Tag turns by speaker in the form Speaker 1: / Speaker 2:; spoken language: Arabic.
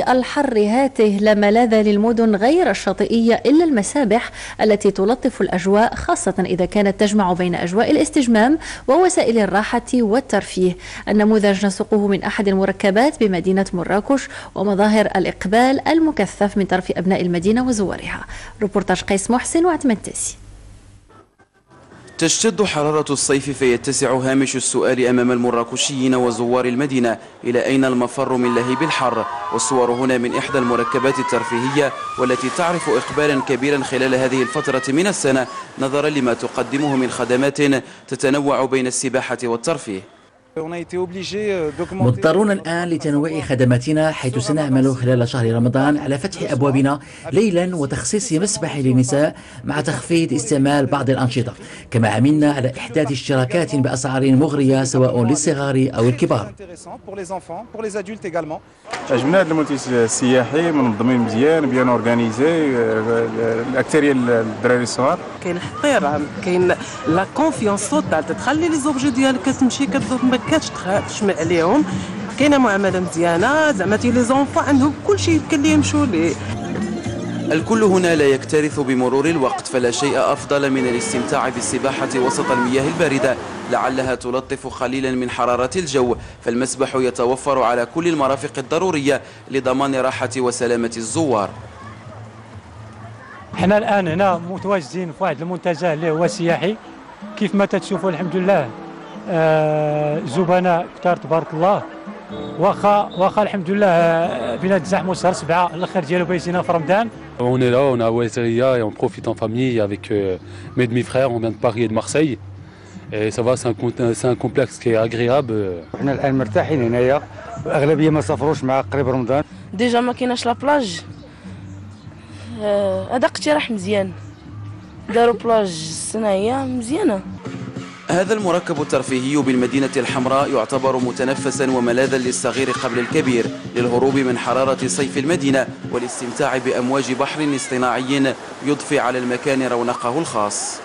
Speaker 1: في الحر هاته لا ملاذ للمدن غير الشاطئية إلا المسابح التي تلطف الأجواء، خاصة إذا كانت تجمع بين أجواء الاستجمام ووسائل الراحة والترفيه. النموذج نسوقه من أحد المركبات بمدينة مراكش ومظاهر الإقبال المكثف من طرف أبناء المدينة وزوارها. روبورتاج قيس محسن وعتمة تاسي.
Speaker 2: تشتد حرارة الصيف فيتسع هامش السؤال أمام المراكشيين وزوار المدينة إلى أين المفر من لهيب الحر. والصور هنا من إحدى المركبات الترفيهية والتي تعرف إقبالا كبيرا خلال هذه الفترة من السنة نظرا لما تقدمه من خدمات تتنوع بين السباحة والترفيه.
Speaker 3: مضطرون الآن لتنويع خدماتنا، حيث سنعمل خلال شهر رمضان على فتح أبوابنا ليلا وتخصيص مسبح للنساء مع تخفيض استعمال بعض الأنشطة، كما عملنا على إحداث اشتراكات بأسعار مغرية سواء للصغار أو الكبار.
Speaker 4: عجبنا هذا المنتج السياحي منظمين مزيان، بيان اورغانيزي، الاكثريه الدراري الصغار.
Speaker 5: كاين الاحترام، كاين لا كونفيونس توتال، تتخلي لي زوبجي ديالك كتمشي ما كتخاف تشمل عليهم، كاينه معامله مزيانه، زعما لي زونفون عندهم كلشي يمكن لي يمشوا ليه.
Speaker 2: الكل هنا لا يكترث بمرور الوقت، فلا شيء أفضل من الاستمتاع بالسباحة وسط المياه الباردة لعلها تلطف قليلا من حرارة الجو. فالمسبح يتوفر على كل المرافق الضرورية لضمان راحة وسلامة الزوار.
Speaker 6: احنا الآن هنا متواجدين في واحد المنتجع اللي هو سياحي، كيف ما تشوفوا الحمد لله زبناء كثار تبارك الله. واخا الحمد لله بنا تزاحموا شهر 7 الاخر ديالو بيجينا في رمضان.
Speaker 7: On est là, on est à Ouaziria et on profite en famille avec mes demi-frères. On vient de Paris et de Marseille. Et ça va, c'est un complexe qui est agréable.
Speaker 8: احنا الان مرتاحين هنايا، اغلبيه ما سافروش مع قريب رمضان.
Speaker 9: ديجا ما كايناش لا بلاج، هذا اقتراح مزيان، داروا بلاج صناعيه مزيانه.
Speaker 2: هذا المركب الترفيهي بالمدينة الحمراء يعتبر متنفسا وملاذا للصغير قبل الكبير للهروب من حرارة صيف المدينة والاستمتاع بأمواج بحر اصطناعي يضفي على المكان رونقه الخاص.